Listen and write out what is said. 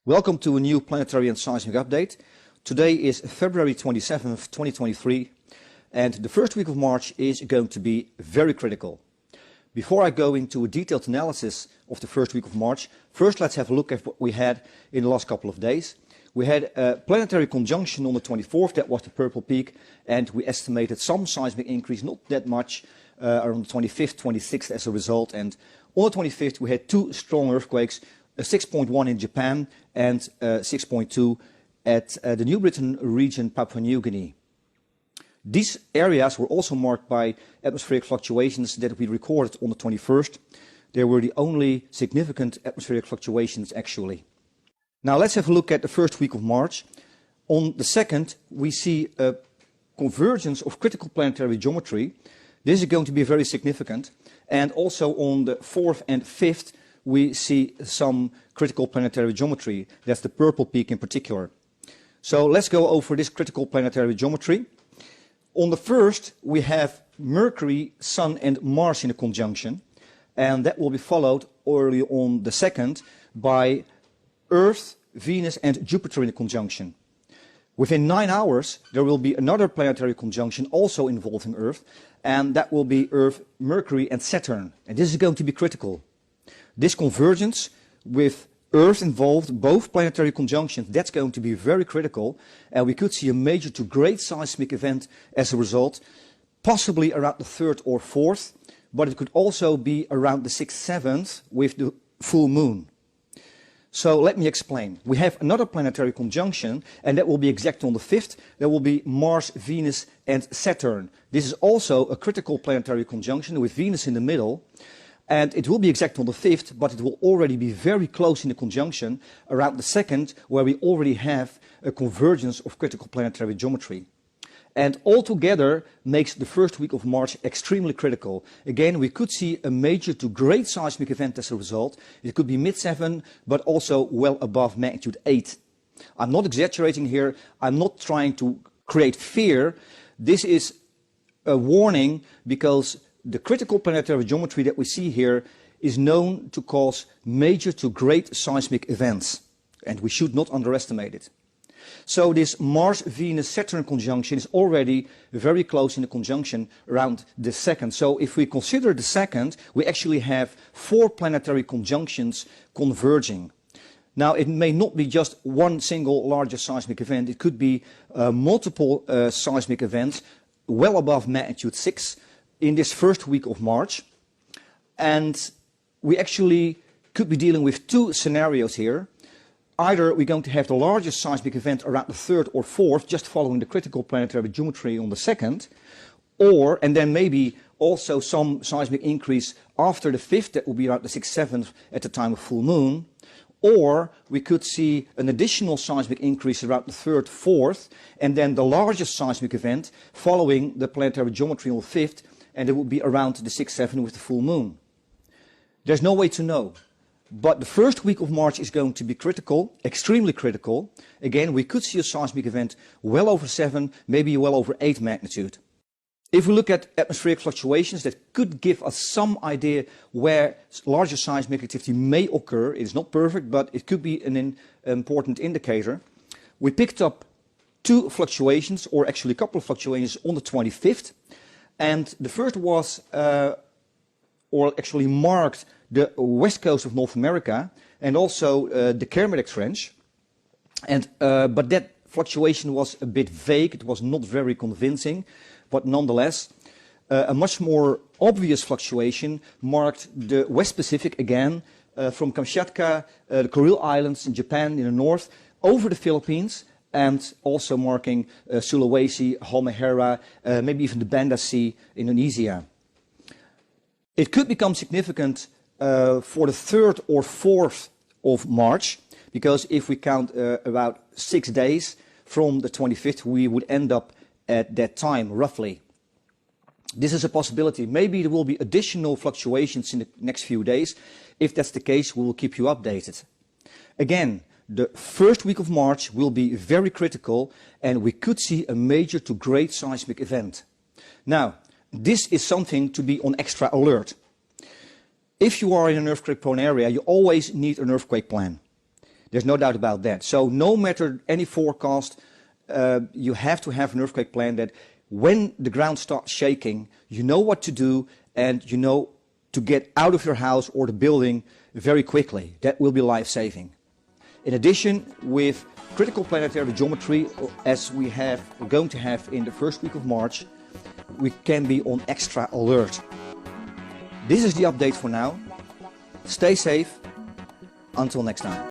Welcome to a new planetary and seismic update. Today is February 27th, 2023, and the first week of March is going to be very critical. Before I go into a detailed analysis of the first week of March, first let's have a look at what we had in the last couple of days. We had a planetary conjunction on the 24th, that was the purple peak, and we estimated some seismic increase, not that much, around the 25th, 26th as a result. And on the 25th we had two strong earthquakes, a 6.1 in Japan and 6.2 at the New Britain region, Papua New Guinea. These areas were also marked by atmospheric fluctuations that we recorded on the 21st. They were the only significant atmospheric fluctuations actually. Now let's have a look at the first week of March. On the 2nd we see a convergence of critical planetary geometry. This is going to be very significant. And also on the 4th and 5th we see some critical planetary geometry. That's the purple peak in particular. So let's go over this critical planetary geometry. On the 1st we have Mercury, Sun and Mars in a conjunction, and that will be followed early on the 2nd by Earth, Venus and Jupiter in a conjunction. Within 9 hours there will be another planetary conjunction also involving Earth, and that will be Earth, Mercury and Saturn, and this is going to be critical. This convergence with Earth involved, both planetary conjunctions, that's going to be very critical, and we could see a major to great seismic event as a result, possibly around the 3rd or 4th, but it could also be around the 6th, 7th with the full moon. So let me explain. We have another planetary conjunction, and that will be exact on the 5th. There will be Mars, Venus and Saturn. This is also a critical planetary conjunction with Venus in the middle. And it will be exact on the 5th, but it will already be very close in the conjunction around the 2nd, where we already have a convergence of critical planetary geometry. And altogether makes the first week of March extremely critical. Again, we could see a major to great seismic event as a result. It could be mid-7, but also well above magnitude 8. I'm not exaggerating here. I'm not trying to create fear. This is a warning because the critical planetary geometry that we see here is known to cause major to great seismic events, and we should not underestimate it. So this Mars-Venus-Saturn conjunction is already very close in the conjunction around the 2nd. So if we consider the 2nd, we actually have 4 planetary conjunctions converging. Now it may not be just one single larger seismic event, it could be multiple seismic events well above magnitude 6 in this first week of March, and we actually could be dealing with two scenarios here. Either we're going to have the largest seismic event around the 3rd or 4th, just following the critical planetary geometry on the 2nd, or, and then maybe also some seismic increase after the 5th, that will be around the 6th, 7th at the time of full moon, or we could see an additional seismic increase around the 3rd, 4th, and then the largest seismic event following the planetary geometry on the 5th, and it will be around the 6th, 7th with the full moon. There's no way to know. But the first week of March is going to be critical, extremely critical. Again, we could see a seismic event well over 7, maybe well over 8 magnitude. If we look at atmospheric fluctuations, that could give us some idea where larger seismic activity may occur. It is not perfect, but it could be an important indicator. We picked up 2 fluctuations, or actually a couple of fluctuations on the 25th. And the first was, or actually marked, the west coast of North America and also the Kermadec Trench. And, but that fluctuation was a bit vague, it was not very convincing, but nonetheless, a much more obvious fluctuation marked the West Pacific again, from Kamchatka, the Kuril Islands in Japan in the north, over the Philippines, and also marking Sulawesi, Halmahera, maybe even the Banda Sea, Indonesia. It could become significant for the 3rd or 4th of March, because if we count about 6 days from the 25th, we would end up at that time, roughly. This is a possibility. Maybe there will be additional fluctuations in the next few days. If that's the case, we will keep you updated. Again, the first week of March will be very critical, and we could see a major to great seismic event. Now, this is something to be on extra alert. If you are in an earthquake-prone area, you always need an earthquake plan. There's no doubt about that. So no matter any forecast, you have to have an earthquake plan that when the ground starts shaking, you know what to do and you know to get out of your house or the building very quickly. That will be life-saving. In addition, with critical planetary geometry, as we're going to have in the first week of March, we can be on extra alert. This is the update for now. Stay safe. Until next time.